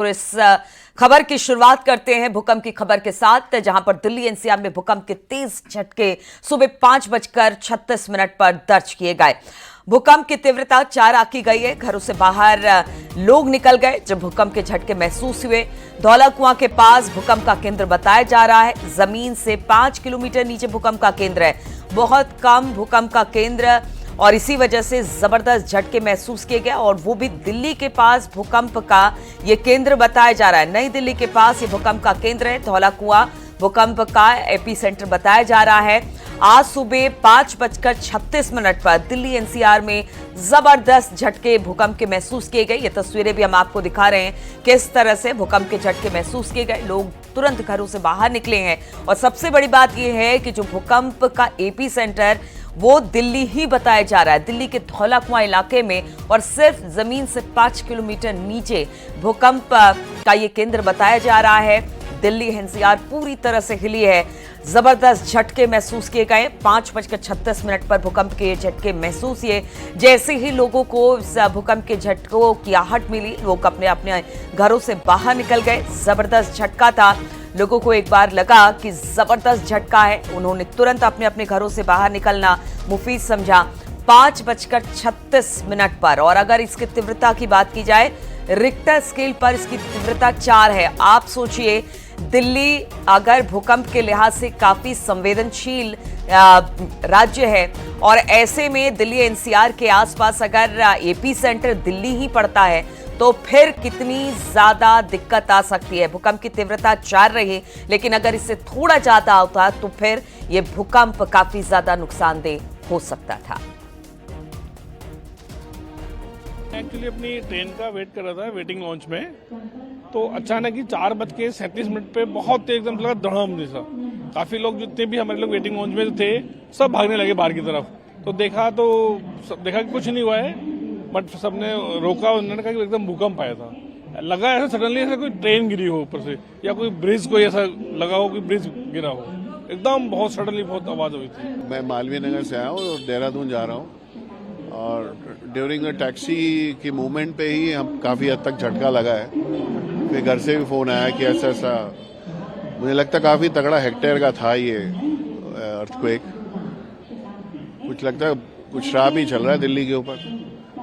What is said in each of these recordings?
और इस खबर की शुरुआत करते हैं भूकंप की खबर के साथ, जहां पर दिल्ली एनसीआर में भूकंप के तेज झटके सुबह 5:36 पर दर्ज किए गए। भूकंप की तीव्रता 4 आंकी गई है। घरों से बाहर लोग निकल गए जब भूकंप के झटके महसूस हुए। धौला कुआं के पास भूकंप का केंद्र बताया जा रहा है। जमीन से 5 किलोमीटर नीचे भूकंप का केंद्र है। बहुत कम भूकंप का केंद्र और इसी वजह से जबरदस्त झटके महसूस किए गए, और वो भी दिल्ली के पास भूकंप का ये केंद्र बताया जा रहा है। नई दिल्ली के पास ये भूकंप का केंद्र है। धौला कुआं भूकंप का एपी सेंटर बताया जा रहा है। आज सुबह 5:36 पर दिल्ली एनसीआर में जबरदस्त झटके भूकंप के महसूस किए गए। ये तस्वीरें भी हम आपको दिखा रहे हैं किस तरह से भूकंप के झटके महसूस किए गए। लोग तुरंत घरों से बाहर निकले हैं, और सबसे बड़ी बात यह है कि जो भूकंप का एपी सेंटर वो दिल्ली ही बताया जा रहा है, दिल्ली के धौला कुआं इलाके में, और सिर्फ जमीन से 5 किलोमीटर नीचे भूकंप का ये केंद्र बताया जा रहा है। दिल्ली एनसीआर पूरी तरह से हिली है। जबरदस्त झटके महसूस किए गए। 5:36 पर भूकंप के झटके महसूस किए। जैसे ही लोगों को इस भूकंप के झटकों की आहट मिली, लोग अपने अपने घरों से बाहर निकल गए। जबरदस्त झटका था। लोगों को एक बार लगा कि जबरदस्त झटका है, उन्होंने तुरंत अपने अपने घरों से बाहर निकलना मुफीद समझा। 5:36 पर, और अगर इसकी तीव्रता की बात की जाए, रिक्टर स्केल पर इसकी तीव्रता 4 है। आप सोचिए, दिल्ली अगर भूकंप के लिहाज से काफी संवेदनशील राज्य है, और ऐसे में दिल्ली एनसीआर के आसपास अगर एपी सेंटर दिल्ली ही पड़ता है तो फिर कितनी ज्यादा दिक्कत आ सकती है। भूकंप की तीव्रता 4 रही, लेकिन अगर इससे थोड़ा ज्यादा होता तो फिर यह भूकंप काफी ज्यादा नुकसानदेह हो सकता था। एक्चुअली अपनी ट्रेन का वेट कर रहा था वेटिंग लॉन्च में, तो अचानक ही 4:37 पे बहुत तेज एकदम लगा धड़ाम जैसा। काफी लोग जितने भी हमारे लोग वेटिंग लॉन्च में थे सब भागने लगे बाहर की तरफ। तो देखा कि कुछ नहीं हुआ है, बट सबने रोका। उन्होंने कहा कि एकदम भूकंप आया था। लगा ऐसा सडनली ऐसा कोई ट्रेन गिरी हो ऊपर से, या कोई ब्रिज कोई ऐसा लगा हो कि ब्रिज गिरा हो। एकदम बहुत सडनली बहुत आवाज हुई थी। मैं मालवीय नगर से आया हूँ और देहरादून जा रहा हूँ, और ड्यूरिंग अ टैक्सी की मूवमेंट पे ही हम काफ़ी हद तक झटका लगा है। फिर घर से भी फ़ोन आया कि ऐसा ऐसा, मुझे लगता काफ़ी तगड़ा हेक्टेयर का था ये अर्थक्वेक। कुछ लगता है कुछ शराब ही चल रहा है दिल्ली के ऊपर।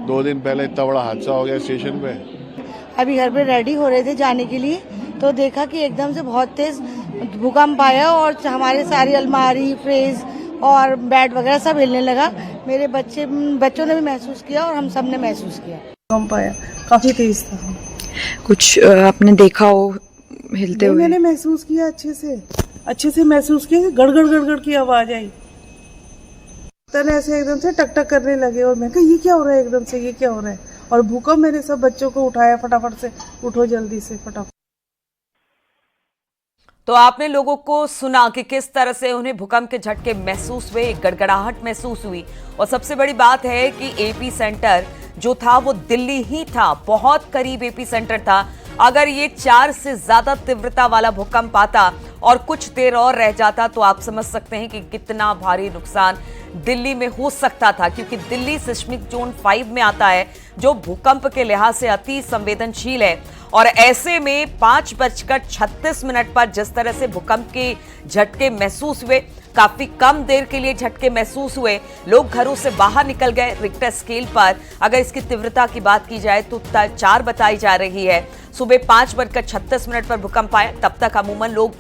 2 दिन पहले इतना बड़ा हादसा हो गया स्टेशन पे। अभी घर पे रेडी हो रहे थे जाने के लिए, तो देखा कि एकदम से बहुत तेज भूकंप आया, और हमारे सारी अलमारी, फ्रिज और बेड वगैरह सब हिलने लगा। मेरे बच्चों ने भी महसूस किया, और हम सब ने महसूस किया। भूकंप आया, काफी तेज था। कुछ आपने देखा हो हिलते हुए? मैंने महसूस किया, अच्छे से महसूस किया। गड़गड़ की आवाज आई, तने ऐसे एकदम से टक टक करने लगे, और मैं कहा ये क्या हो रहा है, एकदम से ये क्या हो रहा है। और भूकंप, मैंने सब बच्चों को उठाया, फटाफट से उठो, जल्दी से फटाफट। तो आपने लोगों को सुना कि किस तरह से उन्हें भूकंप के झटके महसूस हुए, गड़गड़ाहट महसूस हुई। और सबसे बड़ी बात है कि एपी सेंटर जो था वो दिल्ली ही था, बहुत करीब एपी सेंटर था। अगर ये 4 से ज्यादा तीव्रता वाला भूकंप आता और कुछ देर और रह जाता, तो आप समझ सकते हैं कि कितना भारी नुकसान दिल्ली में हो सकता था, क्योंकि दिल्ली सिस्मिक जोन 5 में आता है, जो भूकंप के लिहाज से अति संवेदनशील है। और ऐसे में 5:36 पर जिस तरह से भूकंप के झटके महसूस हुए, काफी कम देर के लिए झटके महसूस हुए, लोग घरों से बाहर निकल गए। रिक्टर स्केल पर अगर इसकी तीव्रता की बात की जाए तो 4 बताई जा रही है। सुबह 5:36 पर भूकंप आया, तब तक अमूमन लोग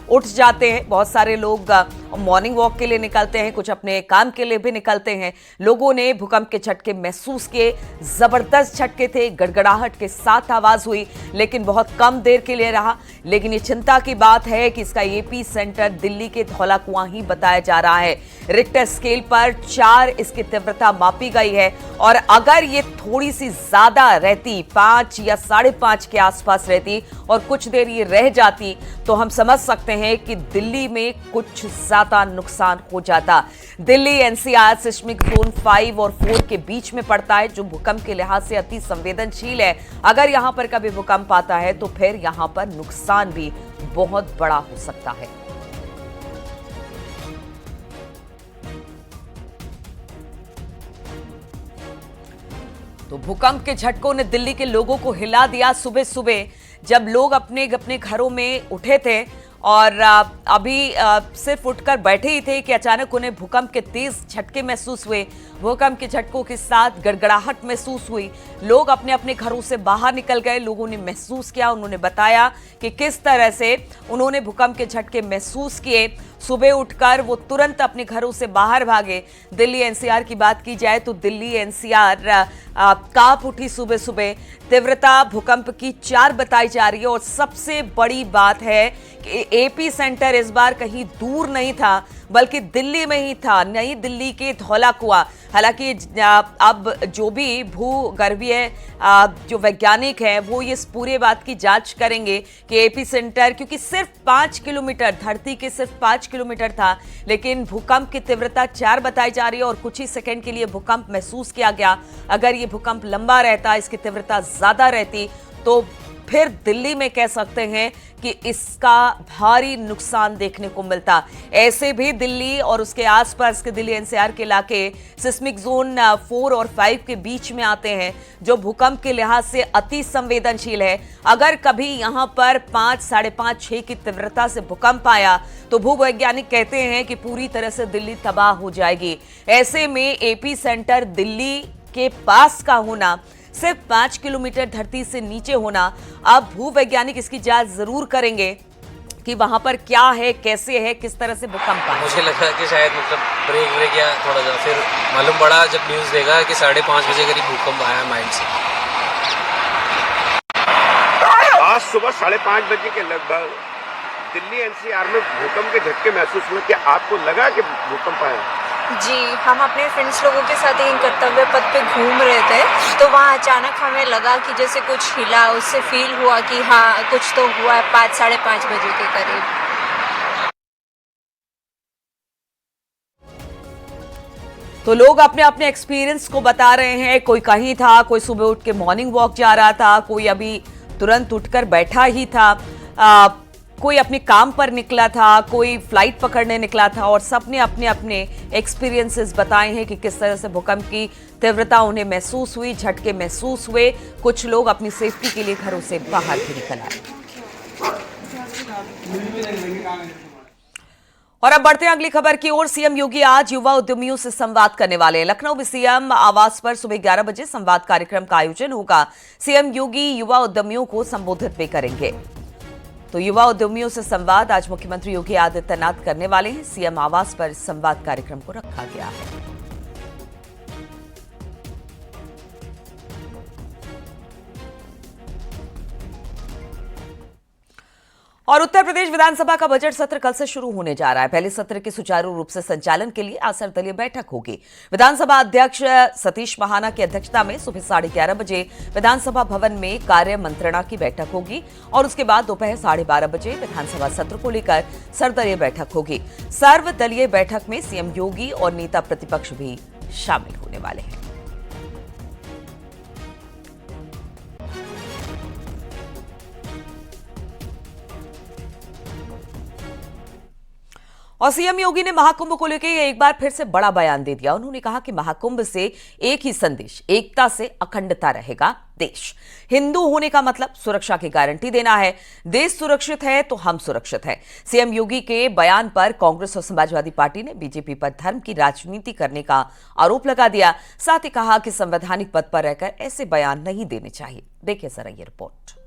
उठ जाते हैं। बहुत सारे लोग मॉर्निंग वॉक के लिए निकलते हैं, कुछ अपने काम के लिए भी निकलते हैं। लोगों ने भूकंप के झटके महसूस किए। जबरदस्त झटके थे, गड़गड़ाहट के साथ आवाज हुई, लेकिन बहुत कम देर के लिए रहा। लेकिन ये चिंता की बात है कि इसका एपी सेंटर दिल्ली के धौला कुआं ही बताया जा रहा है। रिक्टर स्केल पर 4 इसकी तीव्रता मापी गई है, और अगर ये थोड़ी सी ज्यादा रहती, 5 या 5.5 के आसपास रहती, और कुछ देर ये रह जाती, तो हम समझ सकते हैं कि दिल्ली में कुछ ज्यादा नुकसान हो जाता। दिल्ली एनसीआर सिस्मिक जोन 5 और 4 के बीच में पड़ता है, जो भूकंप के लिहाज से अति संवेदनशील है। अगर यहां पर कभी भूकंप आता है तो फिर यहां पर नुकसान भी बहुत बड़ा हो सकता है। तो भूकंप के झटकों ने दिल्ली के लोगों को हिला दिया। सुबह सुबह जब लोग अपने अपने घरों में उठे थे और अभी सिर्फ उठकर बैठे ही थे कि अचानक उन्हें भूकंप के तेज झटके महसूस हुए। भूकंप के झटकों के साथ गड़गड़ाहट महसूस हुई। लोग अपने अपने घरों से बाहर निकल गए। लोगों ने महसूस किया, उन्होंने बताया कि किस तरह से उन्होंने भूकंप के झटके महसूस किए। सुबह उठकर वो तुरंत अपने घरों से बाहर भागे। दिल्ली एनसीआर की बात की जाए तो दिल्ली एनसीआर कांप उठी सुबह सुबह। तीव्रता भूकंप की 4 बताई जा रही है और सबसे बड़ी बात है कि एपी सेंटर इस बार कहीं दूर नहीं था बल्कि दिल्ली में ही था, नई दिल्ली के धौला कुआं। हालांकि अब जो भी भूगर्भीय जो वैज्ञानिक हैं वो इस पूरे बात की जांच करेंगे कि एपी सेंटर, क्योंकि सिर्फ 5 किलोमीटर, धरती के सिर्फ 5 किलोमीटर था, लेकिन भूकंप की तीव्रता 4 बताई जा रही है और कुछ ही सेकंड के लिए भूकंप महसूस किया गया। अगर ये भूकंप लंबा रहता, इसकी तीव्रता ज्यादा रहती तो फिर दिल्ली में कह सकते हैं कि इसका भारी नुकसान देखने को मिलता। ऐसे भी दिल्ली और उसके आसपास के दिल्ली एनसीआर के इलाके सिस्मिक जोन 4 और 5 के बीच में आते हैं, जो भूकंप के लिहाज से अति संवेदनशील है। अगर कभी यहां पर 5, 5.5, 6 की तीव्रता से भूकंप आया तो भूवैज्ञानिक कहते हैं कि पूरी तरह से दिल्ली तबाह हो जाएगी। ऐसे में एपी सेंटर दिल्ली के पास का होना, सिर्फ 5 किलोमीटर धरती से नीचे होना, अब भूवैज्ञानिक इसकी जांच जरूर करेंगे कि वहां पर क्या है, कैसे है, किस तरह से भूकंप आया। मुझे लगा कि शायद ब्रेक या थोड़ा सा, फिर मालूम पड़ा जब न्यूज़ देखा कि 5:30 बजे करीब भूकंप आया माइंड से। आज सुबह 5:30 बजे के लगभग दिल्ली एनसीआर में भूकंप के झटके महसूस हुए। क्या आपको लगा कि भूकंप आया? जी, हम अपने फ्रेंड्स लोगों के साथ ही कर्तव्य पथ पे घूम रहे थे, तो वहाँ अचानक हमें लगा कि जैसे कुछ हिला। उससे फील हुआ कि हाँ कुछ तो हुआ है 5, 5:30 बजे के करीब। तो लोग अपने अपने एक्सपीरियंस को बता रहे हैं। कोई कहीं था, कोई सुबह उठ के मॉर्निंग वॉक जा रहा था, कोई अभी तुरंत उठकर बैठा ही था, कोई अपने काम पर निकला था, कोई फ्लाइट पकड़ने निकला था, और सबने अपने अपने एक्सपीरियंसेस बताए हैं कि किस तरह से भूकंप की तीव्रता उन्हें महसूस हुई, झटके महसूस हुए। कुछ लोग अपनी सेफ्टी के लिए घरों से बाहर भी निकल आए। और अब बढ़ते हैं अगली खबर की ओर। सीएम योगी आज युवा उद्यमियों से संवाद करने वाले हैं। लखनऊ में सीएम आवास पर सुबह 11 बजे संवाद कार्यक्रम का आयोजन होगा। सीएम योगी युवा उद्यमियों को संबोधित भी करेंगे। तो युवा उद्यमियों से संवाद आज मुख्यमंत्री योगी आदित्यनाथ करने वाले हैं। सीएम आवास पर संवाद कार्यक्रम को रखा गया है। और उत्तर प्रदेश विधानसभा का बजट सत्र कल से शुरू होने जा रहा है। पहले सत्र के सुचारू रूप से संचालन के लिए आज सर्वदलीय बैठक होगी। विधानसभा अध्यक्ष सतीश महाना की अध्यक्षता में सुबह 11:30 बजे विधानसभा भवन में कार्य मंत्रणा की बैठक होगी और उसके बाद दोपहर 12:30 बजे विधानसभा सत्र को लेकर सर्वदलीय बैठक होगी। सर्वदलीय बैठक में सीएम योगी और नेता प्रतिपक्ष भी शामिल होने वाले हैं। और सीएम योगी ने महाकुंभ को लेकर एक बार फिर से बड़ा बयान दे दिया। उन्होंने कहा कि महाकुंभ से एक ही संदेश, एकता से अखंडता रहेगा देश। हिंदू होने का मतलब सुरक्षा की गारंटी देना है। देश सुरक्षित है तो हम सुरक्षित हैं। सीएम योगी के बयान पर कांग्रेस और समाजवादी पार्टी ने बीजेपी पर धर्म की राजनीति करने का आरोप लगा दिया। साथ ही कहा कि संवैधानिक पद पर रहकर ऐसे बयान नहीं देने चाहिए। देखिए जरा ये रिपोर्ट।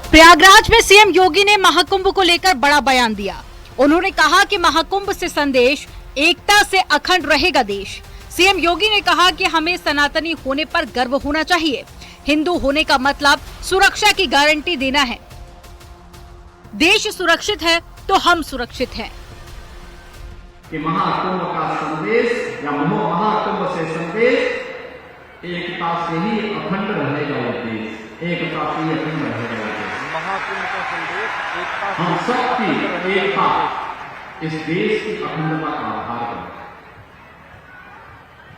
प्रयागराज में सीएम योगी ने महाकुंभ को लेकर बड़ा बयान दिया। उन्होंने कहा कि महाकुंभ से संदेश, एकता से अखंड रहेगा देश। सीएम योगी ने कहा कि हमें सनातनी होने पर गर्व होना चाहिए। हिंदू होने का मतलब सुरक्षा की गारंटी देना है। देश सुरक्षित है तो हम सुरक्षित हैं। कि महाकुंभ का संदेश या महाकुंभ से संदेश, एकता से ही अखंड रहेगा ये देश, एकता से ही अखंड रहेगा। महाकुंभ का संदेश एकता, हम सबकी एकता इस देश की अखंडता का आधार है।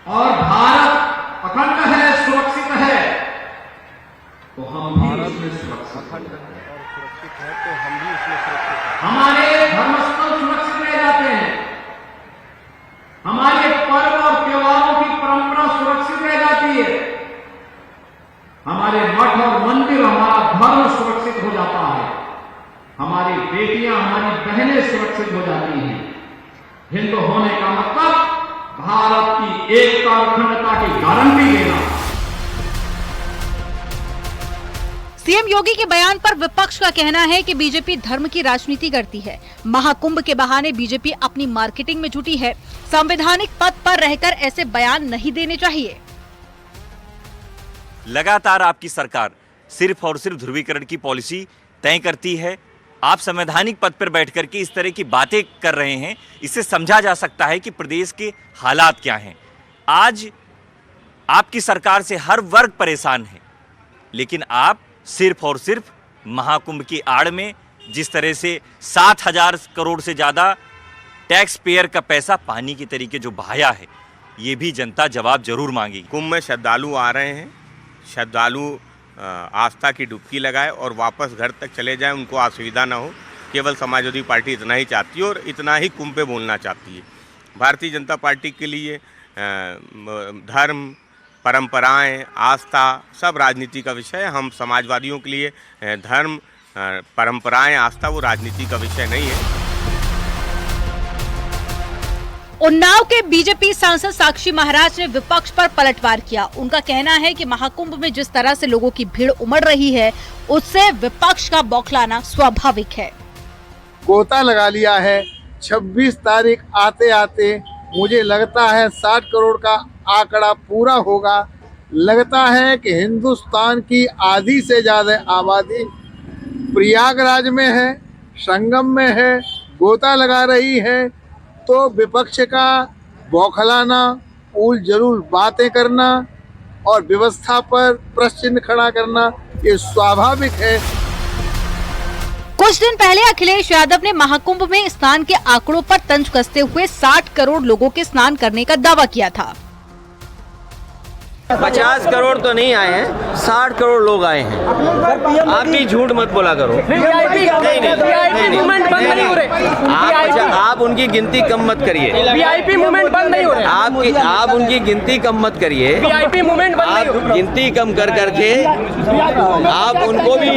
और भारत अखंड है, सुरक्षित है, तो हम भी उसमें सुरक्षित हैं। है तो हम भी उसमें सुरक्षित हैं। हमारे धर्मस्थल सुरक्षित रह जाते हैं, हमारे पर्व और त्योहारों की परंपरा सुरक्षित रह जाती है, हमारे मठ और मंदिर, हमारा धर्म सुरक्षित हो जाता है, हमारी बेटियां, हमारी बहनें सुरक्षित हो जाती हैं। हिंदू होने का मतलब भारत की एकता और अखंडता की गारंटी देना। सीएम योगी के बयान पर विपक्ष का कहना है कि बीजेपी धर्म की राजनीति करती है। महाकुंभ के बहाने बीजेपी अपनी मार्केटिंग में जुटी है। संवैधानिक पद पर रहकर ऐसे बयान नहीं देने चाहिए। लगातार आपकी सरकार सिर्फ और सिर्फ ध्रुवीकरण की पॉलिसी तय करती है। आप संवैधानिक पद पर बैठकर के इस तरह की बातें कर रहे हैं, इससे समझा जा सकता है कि प्रदेश के हालात क्या हैं। आज आपकी सरकार से हर वर्ग परेशान है, लेकिन आप सिर्फ और सिर्फ महाकुंभ की आड़ में जिस तरह से 7,000 करोड़ से ज़्यादा टैक्स पेयर का पैसा पानी की तरीके जो बहाया है, ये भी जनता जवाब जरूर मांगी। कुंभ में श्रद्धालु आ रहे हैं, श्रद्धालु आस्था की डुबकी लगाए और वापस घर तक चले जाएं, उनको असुविधा ना हो। केवल समाजवादी पार्टी इतना ही चाहती है और इतना ही कुंभ पे बोलना चाहती है। भारतीय जनता पार्टी के लिए धर्म, परंपराएं, आस्था सब राजनीति का विषय है। हम समाजवादियों के लिए धर्म, परंपराएं, आस्था वो राजनीति का विषय नहीं है। उन्नाव के बीजेपी सांसद साक्षी महाराज ने विपक्ष पर पलटवार किया। उनका कहना है कि महाकुंभ में जिस तरह से लोगों की भीड़ उमड़ रही है, उससे विपक्ष का बौखलाना स्वाभाविक है। गोता लगा लिया है। 26 तारीख आते आते मुझे लगता है 60 करोड़ का आंकड़ा पूरा होगा। लगता है कि हिंदुस्तान की आधी से ज्यादा आबादी प्रयागराज में है, संगम में है, गोता लगा रही है। तो विपक्ष का बौखलाना, उल जरूर बातें करना और व्यवस्था पर प्रश्न चिन्ह खड़ा करना ये स्वाभाविक है। कुछ दिन पहले अखिलेश यादव ने महाकुंभ में स्नान के आंकड़ों पर तंज कसते हुए 60 करोड़ लोगों के स्नान करने का दावा किया था। 50 करोड़ तो नहीं आए हैं, 60 करोड़ लोग आए हैं। आप भी झूठ मत बोला करो। आप उनकी गिनती कम मत करिए। वीआईपी मूवमेंट बंद नहीं हो रहा। आप उनकी गिनती कम मत करिए। वीआईपी मूवमेंट बंद नहीं हो रहा। गिनती कम कर करके आप उनको भी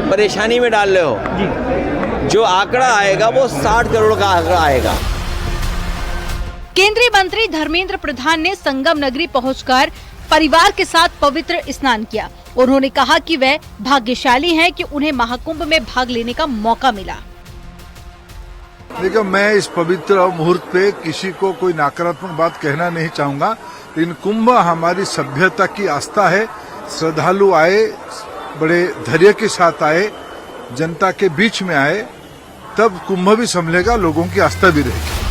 परेशानी में डाल रहे हो। जो आंकड़ा आएगा वो 60 करोड़ का आंकड़ा आएगा। केंद्रीय मंत्री धर्मेंद्र प्रधान ने संगम नगरी पहुंचकर परिवार के साथ पवित्र स्नान किया। उन्होंने कहा कि वे भाग्यशाली हैं कि उन्हें महाकुंभ में भाग लेने का मौका मिला। देखो, मैं इस पवित्र मुहूर्त पे किसी को कोई नकारात्मक बात कहना नहीं चाहूंगा, लेकिन कुंभ हमारी सभ्यता की आस्था है। श्रद्धालु आए, बड़े धैर्य के साथ आए, जनता के बीच में आए, तब कुंभ भी संभलेगा, लोगों की आस्था भी रहेगी।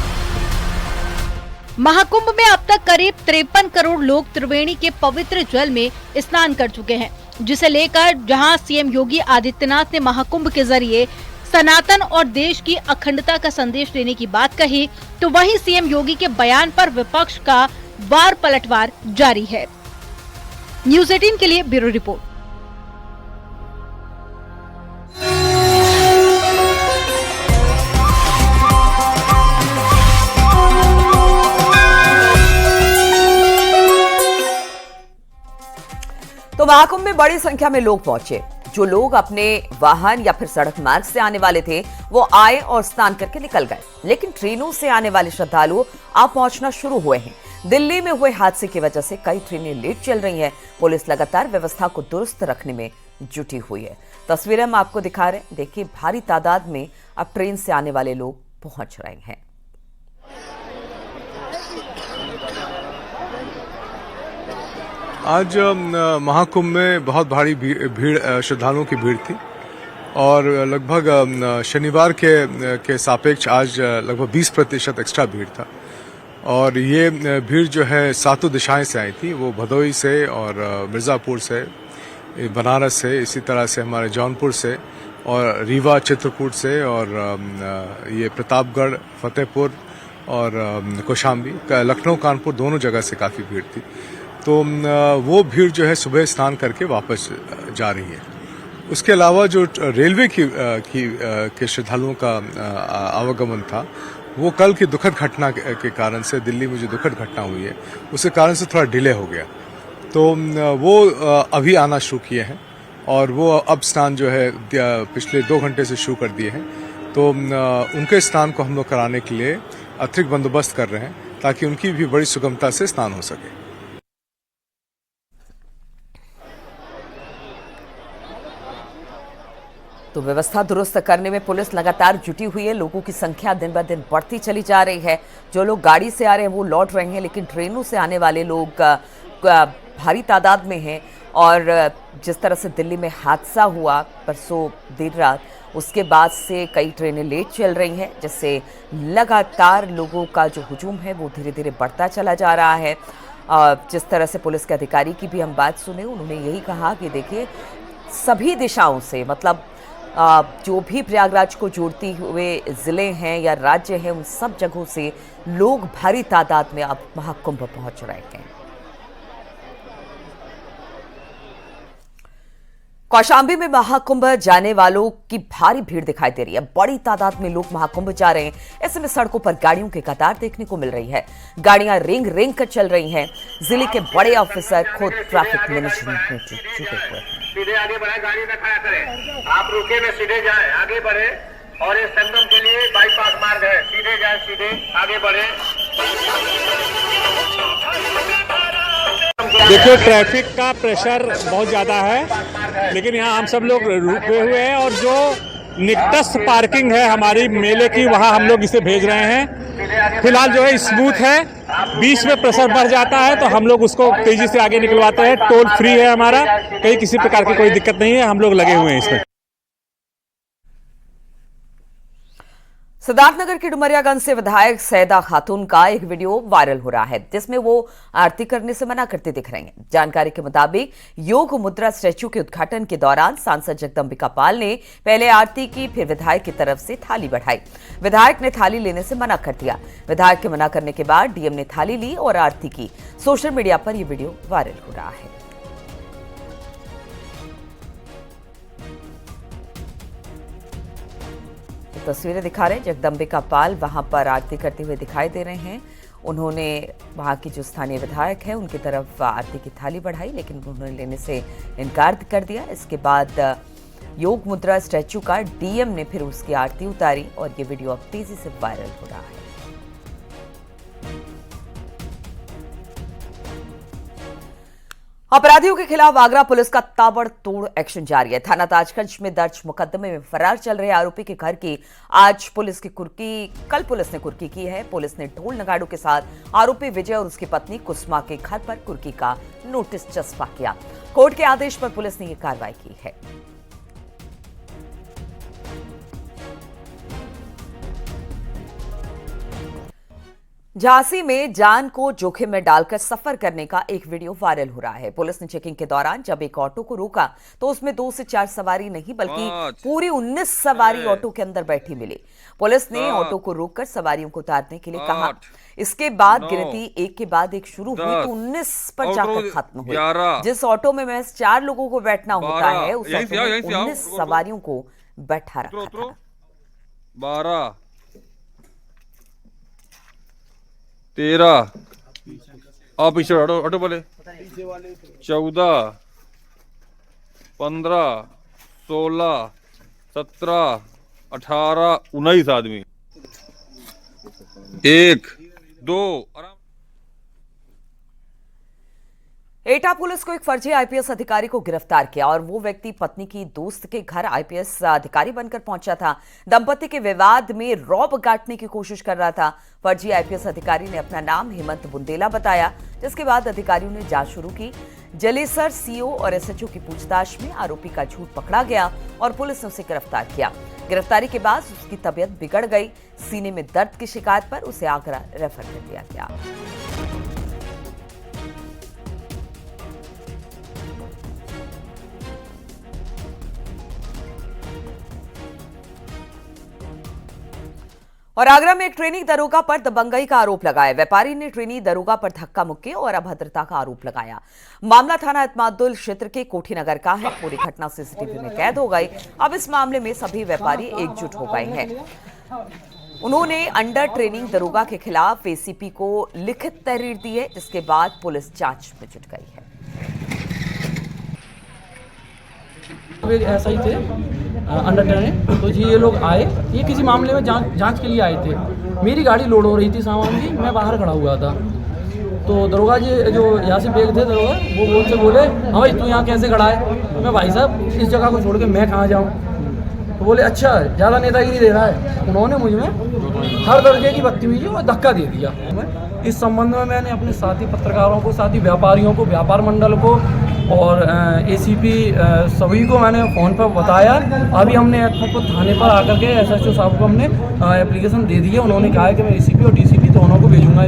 महाकुंभ में अब तक करीब 53 करोड़ लोग त्रिवेणी के पवित्र जल में स्नान कर चुके हैं, जिसे लेकर जहां सीएम योगी आदित्यनाथ ने महाकुंभ के जरिए सनातन और देश की अखंडता का संदेश देने की बात कही, तो वहीं सीएम योगी के बयान पर विपक्ष का वार पलटवार जारी है। न्यूज़ 18 के लिए ब्यूरो रिपोर्ट। तो महाकुंभ में बड़ी संख्या में लोग पहुंचे। जो लोग अपने वाहन या फिर सड़क मार्ग से आने वाले थे, वो आए और स्नान करके निकल गए। लेकिन ट्रेनों से आने वाले श्रद्धालु अब पहुंचना शुरू हुए हैं। दिल्ली में हुए हादसे की वजह से कई ट्रेनें लेट चल रही हैं। पुलिस लगातार व्यवस्था को दुरुस्त रखने में जुटी हुई है। तस्वीरें हम आपको दिखा रहे हैं। देखिए, भारी तादाद में अब ट्रेन से आने वाले लोग पहुंच रहे हैं। आज महाकुंभ में बहुत भारी भीड़, श्रद्धालुओं की भीड़ थी और लगभग शनिवार के सापेक्ष आज लगभग 20% एक्स्ट्रा भीड़ था। और ये भीड़ जो है सातों दिशाएं से आई थी। वो भदोही से और मिर्ज़ापुर से, बनारस से, इसी तरह से हमारे जौनपुर से और रीवा चित्रकूट से और ये प्रतापगढ़, फतेहपुर और कौशाम्बी, लखनऊ, कानपुर दोनों जगह से काफ़ी भीड़ थी। तो वो भीड़ जो है सुबह स्नान करके वापस जा रही है उसके अलावा जो रेलवे के श्रद्धालुओं का आवागमन था वो कल की दुखद घटना के कारण से, दिल्ली में जो दुखद घटना हुई है उसके कारण से थोड़ा डिले हो गया। तो वो अभी आना शुरू किए हैं और वो अब स्नान जो है पिछले 2 घंटे से शुरू कर दिए हैं। तो उनके स्नान को हम लोग कराने के लिए अतिरिक्त बंदोबस्त कर रहे हैं ताकि उनकी भी बड़ी सुगमता से स्नान हो सके। तो व्यवस्था दुरुस्त करने में पुलिस लगातार जुटी हुई है। लोगों की संख्या दिन ब दिन बढ़ती चली जा रही है। जो लोग गाड़ी से आ रहे हैं वो लौट रहे हैं, लेकिन ट्रेनों से आने वाले लोग भारी तादाद में हैं। और जिस तरह से दिल्ली में हादसा हुआ परसों देर रात, उसके बाद से कई ट्रेनें लेट चल रही हैं, जिससे लगातार लोगों का जो हुजूम है वो धीरे धीरे बढ़ता चला जा रहा है। जिस तरह से पुलिस के अधिकारी की भी हम बात सुने, उन्होंने यही कहा कि देखिए सभी दिशाओं से, मतलब जो भी प्रयागराज को जोड़ती हुए ज़िले हैं या राज्य हैं, उन सब जगहों से लोग भारी तादाद में अब महाकुंभ पहुंच रहे हैं। कौशाम्बी में महाकुंभ जाने वालों की भारी भीड़ दिखाई दे रही है। बड़ी तादाद में लोग महाकुंभ जा रहे हैं। ऐसे में सड़कों पर गाड़ियों की कतार देखने को मिल रही है। गाड़ियां रेंग रेंग कर चल रही हैं। जिले के बड़े ऑफिसर खुद ट्रैफिक मैनेजमेंट में जुटे हुए हैं। सीधे आगे बढ़े, गाड़ी न खड़ा करें। आप रुके में सीधे जाएं, आगे बढ़े। और इस संगम के लिए बाईपास मार्ग है, सीधे जाएं, सीधे आगे बढ़े। देखिए ट्रैफिक का प्रेशर बहुत ज़्यादा है, लेकिन यहाँ हम सब लोग रुके हुए हैं और जो निकटस्थ पार्किंग है हमारी मेले की, वहाँ हम लोग इसे भेज रहे हैं। फिलहाल जो है स्मूथ है, बीच में प्रेशर बढ़ जाता है तो हम लोग उसको तेजी से आगे निकलवाते हैं। टोल फ्री है हमारा, कहीं किसी प्रकार की कोई दिक्कत नहीं है, हम लोग लगे हुए हैं इसमें। सिद्धार्थनगर की डुमरियागंज से विधायक सैदा खातून का एक वीडियो वायरल हो रहा है, जिसमें वो आरती करने से मना करते दिख रहे हैं। जानकारी के मुताबिक योग मुद्रा स्टैच्यू के उद्घाटन के दौरान सांसद जगदम्बिका पाल ने पहले आरती की, फिर विधायक की तरफ से थाली बढ़ाई। विधायक ने थाली लेने से मना कर दिया। विधायक के मना करने के बाद डीएम ने थाली ली और आरती की। सोशल मीडिया पर यह वीडियो वायरल हो रहा है। तस्वीरें दिखा रहे हैं, जगदम्बिका पाल वहां पर आरती करते हुए दिखाई दे रहे हैं। उन्होंने वहां की जो स्थानीय विधायक है उनकी तरफ आरती की थाली बढ़ाई, लेकिन उन्होंने लेने से इनकार कर दिया। इसके बाद योग मुद्रा स्टैच्यू का डीएम ने फिर उसकी आरती उतारी और ये वीडियो अब तेजी से वायरल हो रहा है। अपराधियों के खिलाफ आगरा पुलिस का ताबड़तोड़ एक्शन जारी है। थाना ताजगंज में दर्ज मुकदमे में फरार चल रहे आरोपी के घर की आज कल पुलिस ने कुर्की की है। पुलिस ने ढोल नगाड़ों के साथ आरोपी विजय और उसकी पत्नी कुसुमा के घर पर कुर्की का नोटिस चस्पा किया। कोर्ट के आदेश पर पुलिस ने यह कार्रवाई की है। झांसी में जान को जोखिम में डालकर सफर करने का एक वीडियो वायरल हो रहा है। पुलिस ने चेकिंग के दौरान जब एक ऑटो को रोका तो उसमें 2 से 4 सवारी नहीं बल्कि पूरी 19 सवारी ऑटो के अंदर बैठी मिली। पुलिस ने ऑटो को रोककर सवारियों को उतारने के लिए कहा। इसके बाद गिनती एक के बाद एक शुरू हुई तो 19 पर जाकर खत्म हुई। जिस ऑटो में महज 4 लोगों को बैठना होता है, उस ऑटो में 19 सवारियों को बैठा रखा था। 12 13 आप पीछे ऑटो बोले 14 15 16 17 18 19 आदमी 1 2 एटा पुलिस को एक फर्जी आईपीएस अधिकारी को गिरफ्तार किया और वो व्यक्ति पत्नी की दोस्त के घर आईपीएस अधिकारी बनकर पहुंचा था। दंपति के विवाद में रौब काटने की कोशिश कर रहा था। फर्जी आईपीएस अधिकारी ने अपना नाम हेमंत बुंदेला बताया, जिसके बाद अधिकारियों ने जांच शुरू की। जलेसर सीओ और एसएचओ की पूछताछ में आरोपी का झूठ पकड़ा गया और पुलिस ने उसे गिरफ्तार किया। गिरफ्तारी के बाद उसकी तबीयत बिगड़ गई। सीने में दर्द की शिकायत पर उसे आगरा रेफर कर दिया गया। और आगरा में एक ट्रेनी दरोगा पर दबंगई का आरोप लगाया। व्यापारी ने ट्रेनी दरोगा पर धक्का मुक्की और अभद्रता का आरोप लगाया। मामला थाना इत्मादुल क्षेत्र के कोठीनगर का है। पूरी घटना सीसीटीवी में कैद हो गई। अब इस मामले में सभी व्यापारी एकजुट हो गए हैं। उन्होंने अंडर ट्रेनिंग दरोगा के खिलाफ एसीपी को लिखित तहरीर दी है, जिसके बाद पुलिस जांच में जुट गई है। ऐसा ही थे अंडर ट्रेनिंग, तो जी ये लोग आए, ये किसी मामले में जांच के लिए आए थे। मेरी गाड़ी लोड हो रही थी सामान की, मैं बाहर खड़ा हुआ था, तो दरोगा जी जो यहाँ से बैग थे दरोगा, वो मुझसे बोले हाँ भाई तू यहाँ कैसे खड़ा है। मैं भाई साहब इस जगह को छोड़ के मैं कहाँ जाऊँ। तो बोले अच्छा ज़्यादा नेतागिरी दे रहा है। उन्होंने मुझ में हर दर्जे की बदतमीजी और धक्का दे दिया। इस संबंध में मैंने अपने साथी पत्रकारों को, साथी व्यापारियों को, व्यापार मंडल को और एसीपी सभी को मैंने फ़ोन पर बताया। अभी हमने थाने पर आकर के एसएचओ साहब को हमने एप्लीकेशन दे दी है। उन्होंने कहा है कि मैं एसीपी और डीसीपी दोनों को भेजूंगा।